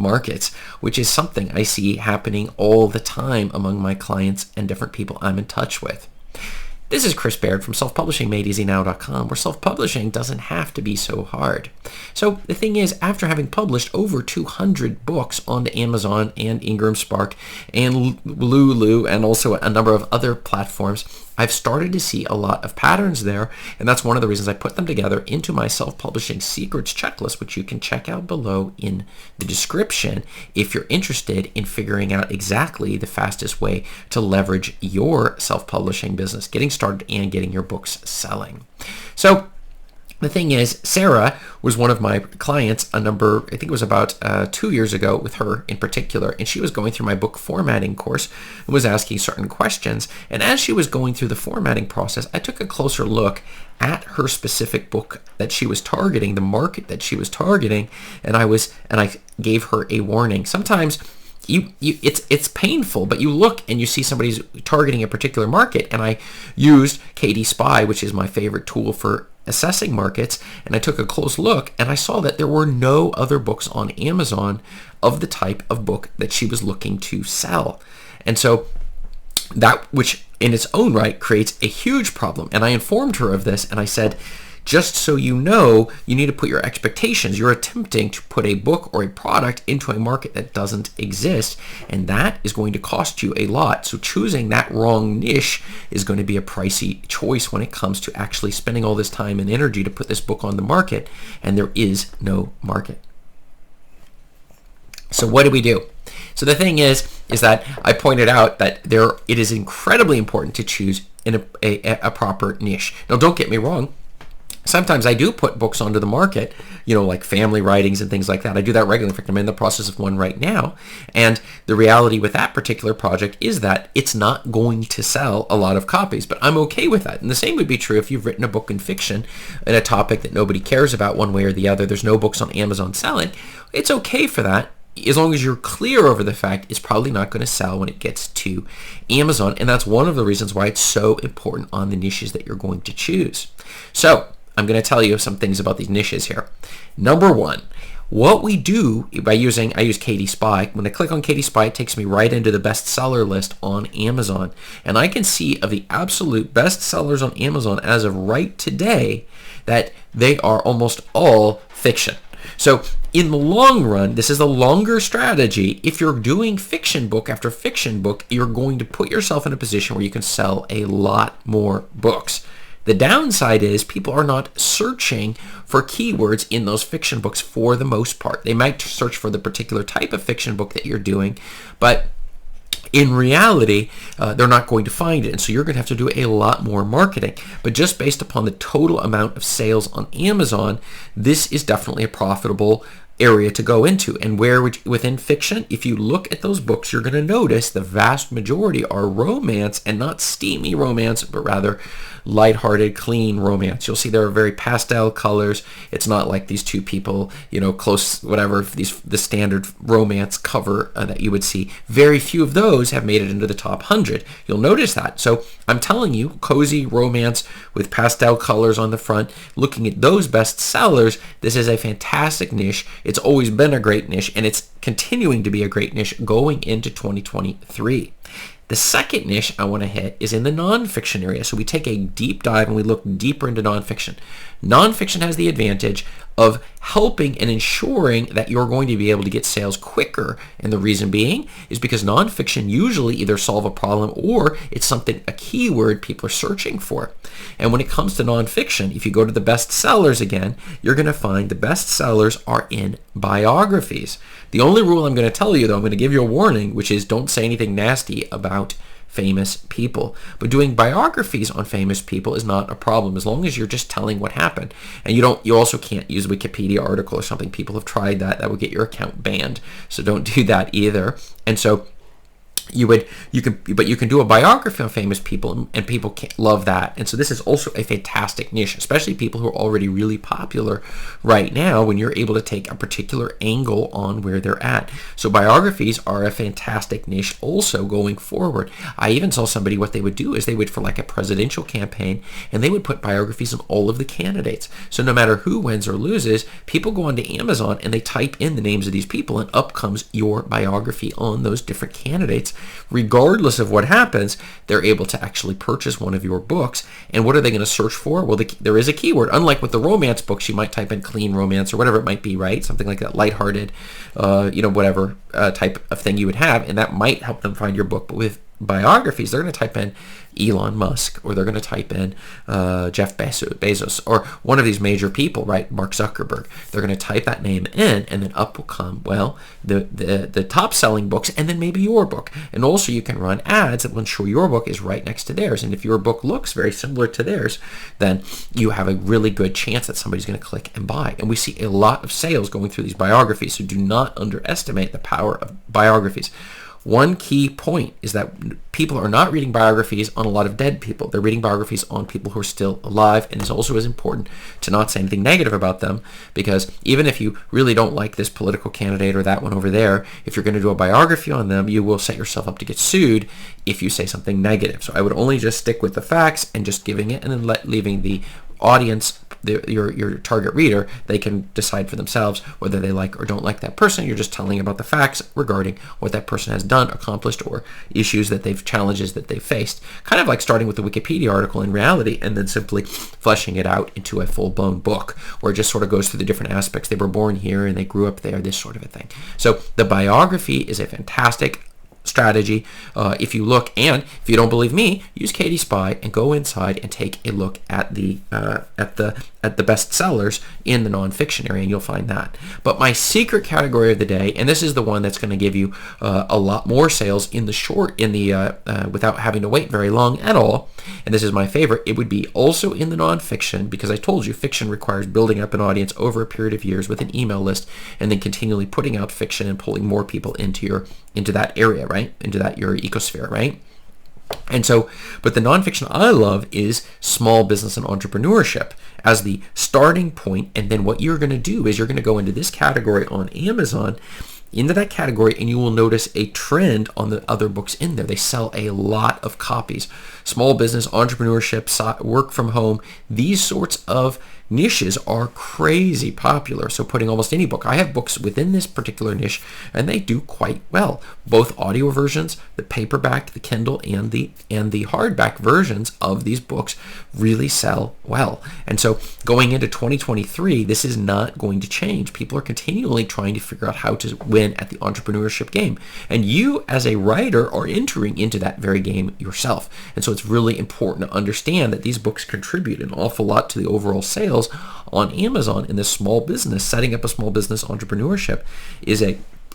markets, which is something I see happening all the time among my clients and different people I'm in touch with. This is Chris Baird from selfpublishingmadeeasynow.com, where self-publishing doesn't have to be so hard. So the thing is, after having published over 200 books onto Amazon and Ingram Spark and Lulu and also a number of other platforms, I've started to see a lot of patterns there, and that's one of the reasons I put them together into my self-publishing secrets checklist, which you can check out below in the description if you're interested in figuring out exactly the fastest way to leverage your self-publishing business, getting started and getting your books selling. So the thing is, Sarah was one of my clients I think it was about 2 years ago with her in particular, and she was going through my book formatting course and was asking certain questions. And as she was going through the formatting process, I took a closer look at her specific book that she was targeting, the market that she was targeting, and I gave her a warning. Sometimes it's painful, but you look and you see somebody's targeting a particular market, and I used KD Spy, which is my favorite tool for assessing markets, and I took a close look and I saw that there were no other books on Amazon of the type of book that she was looking to sell. And so that, which in its own right creates a huge problem, and I informed her of this, and I said, just so you know, you need to put your expectations. You're attempting to put a book or a product into a market that doesn't exist, and that is going to cost you a lot. So choosing that wrong niche is going to be a pricey choice when it comes to actually spending all this time and energy to put this book on the market, and there is no market. So what do we do? So the thing is that I pointed out that it is incredibly important to choose in a proper niche. Now, don't get me wrong. Sometimes I do put books onto the market, like family writings and things like that. I do that regularly. In fact, I'm in the process of one right now. And the reality with that particular project is that it's not going to sell a lot of copies, but I'm okay with that. And the same would be true if you've written a book in fiction in a topic that nobody cares about one way or the other. There's no books on Amazon selling. It's okay for that, as long as you're clear over the fact it's probably not going to sell when it gets to Amazon. And that's one of the reasons why it's so important on the niches that you're going to choose. So I'm going to tell you some things about these niches here. Number one, what we do I use KD Spy. When I click on KD Spy, it takes me right into the bestseller list on Amazon. And I can see of the absolute best sellers on Amazon as of right today that they are almost all fiction. So in the long run, this is a longer strategy. If you're doing fiction book after fiction book, you're going to put yourself in a position where you can sell a lot more books. The downside is people are not searching for keywords in those fiction books for the most part. They might search for the particular type of fiction book that you're doing, but in reality, they're not going to find it. And so you're going to have to do a lot more marketing. But just based upon the total amount of sales on Amazon, this is definitely a profitable area to go into. And within fiction, if you look at those books, you're going to notice the vast majority are romance, and not steamy romance, but rather lighthearted, clean romance. You'll see there are very pastel colors. It's not like these two people, close, whatever, the standard romance cover that you would see. Very few of those have made it into the top 100. You'll notice that. So I'm telling you, cozy romance with pastel colors on the front, looking at those best sellers, this is a fantastic niche. It's always been a great niche, and it's continuing to be a great niche going into 2023. The second niche I want to hit is in the nonfiction area. So we take a deep dive and we look deeper into nonfiction. Nonfiction has the advantage of helping and ensuring that you're going to be able to get sales quicker. And the reason being is because nonfiction usually either solve a problem or it's a keyword people are searching for. And when it comes to nonfiction, if you go to the best sellers again, you're going to find the best sellers are in biographies. The only rule I'm going to tell you, though, I'm going to give you a warning, which is don't say anything nasty about famous people. But doing biographies on famous people is not a problem as long as you're just telling what happened. And you also can't use a Wikipedia article or something. People have tried that. That would get your account banned. So don't do that either. And so you can do a biography on famous people, and people can't love that. And so this is also a fantastic niche, especially people who are already really popular right now, when you're able to take a particular angle on where they're at. So biographies are a fantastic niche also going forward. I even saw somebody, what they would do is they would, for like a presidential campaign, and they would put biographies on all of the candidates. So no matter who wins or loses, people go onto Amazon and they type in the names of these people, and up comes your biography on those different candidates. Regardless of what happens, they're able to actually purchase one of your books. And what are they going to search for? Well, there is a keyword. Unlike with the romance books, you might type in clean romance or whatever it might be, right? Something like that, lighthearted, whatever type of thing you would have, and that might help them find your book. But with biographies, they're going to type in Elon Musk, or they're going to type in Jeff Bezos, or one of these major people, right? Mark Zuckerberg. They're going to type that name in, and then up will come, well, the top selling books, and then maybe your book. And also you can run ads that will ensure your book is right next to theirs. And if your book looks very similar to theirs, then you have a really good chance that somebody's going to click and buy. And we see a lot of sales going through these biographies, so do not underestimate the power of biographies. One key point is that people are not reading biographies on a lot of dead people. They're reading biographies on people who are still alive, and it's also as important to not say anything negative about them, because even if you really don't like this political candidate or that one over there, if you're going to do a biography on them, you will set yourself up to get sued if you say something negative. So I would only just stick with the facts and just giving it, and then leaving the audience, your target reader, they can decide for themselves whether they like or don't like that person. You're just telling about the facts regarding what that person has done, accomplished, or challenges that they've faced. Kind of like starting with the Wikipedia article in reality, and then simply fleshing it out into a full-blown book, where it just sort of goes through the different aspects. They were born here and they grew up there, this sort of a thing. So the biography is a fantastic strategy. If you look, and if you don't believe me, use Katie Spy and go inside and take a look at the best sellers in the nonfiction area, and you'll find that. But my secret category of the day, and this is the one that's going to give you a lot more sales without having to wait very long at all, and this is my favorite, it would be also in the nonfiction, because I told you fiction requires building up an audience over a period of years with an email list, and then continually putting out fiction and pulling more people into that area, right? Into your ecosphere, right? And so, but the nonfiction I love is small business and entrepreneurship as the starting point. And then what you're going to do is you're going to go into this category on Amazon, into that category, and you will notice a trend on the other books in there. They sell a lot of copies. Small business, entrepreneurship, work from home, these sorts of niches are crazy popular. So putting almost any book, I have books within this particular niche, and they do quite well. Both audio versions, the paperback, the Kindle, and the hardback versions of these books really sell well. And so going into 2023, this is not going to change. People are continually trying to figure out how to win at the entrepreneurship game, and you as a writer are entering into that very game yourself. And so it's really important to understand that these books contribute an awful lot to the overall sales on Amazon. In this small business, setting up a small business entrepreneurship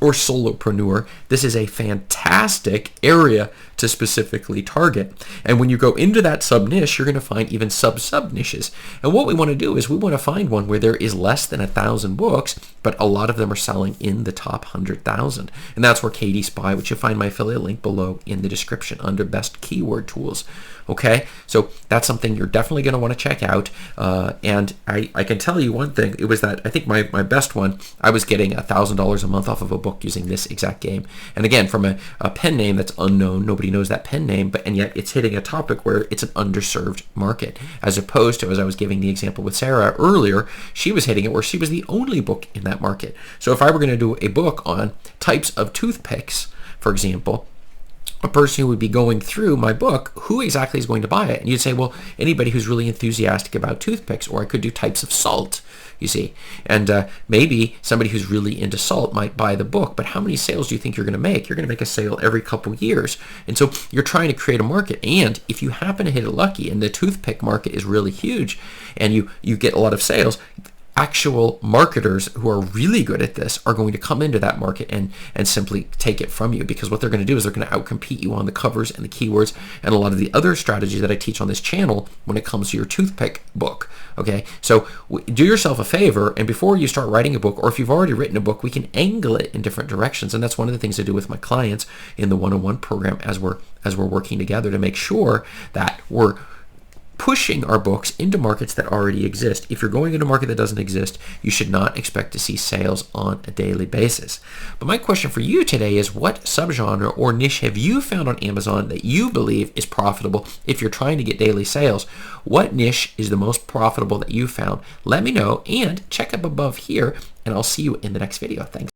or solopreneur, this is a fantastic area to specifically target. And when you go into that sub niche, you're going to find even sub niches. And what we want to do is we want to find one where there is less than 1,000 books, but a lot of them are selling in the top 100,000. And that's where Katie Spy, which you'll find my affiliate link below in the description under best keyword tools. Okay, so that's something you're definitely going to want to check out. And I can tell you one thing. It was that I think my best one, I was getting $1,000 a month off of a book using this exact game. And again, from a pen name that's unknown, nobody knows that pen name, and yet it's hitting a topic where it's an underserved market, as opposed to, as I was giving the example with Sarah earlier, she was hitting it where she was the only book in that market. So if I were going to do a book on types of toothpicks, for example, a person who would be going through my book, who exactly is going to buy it? And you'd say, well, anybody who's really enthusiastic about toothpicks, or I could do types of salt, you see. And maybe somebody who's really into salt might buy the book, but how many sales do you think you're going to make? You're going to make a sale every couple years. And so you're trying to create a market. And if you happen to hit it lucky and the toothpick market is really huge and you get a lot of sales, actual marketers who are really good at this are going to come into that market and simply take it from you, because what they're going to do is they're going to outcompete you on the covers and the keywords and a lot of the other strategies that I teach on this channel when it comes to your toothpick book. Okay, so do yourself a favor, and before you start writing a book, or if you've already written a book, we can angle it in different directions, and that's one of the things I do with my clients in the one-on-one program as we're working together to make sure that we're pushing our books into markets that already exist. If you're going into a market that doesn't exist, you should not expect to see sales on a daily basis. But my question for you today is, what subgenre or niche have you found on Amazon that you believe is profitable if you're trying to get daily sales? What niche is the most profitable that you found? Let me know, and check up above here, and I'll see you in the next video. Thanks.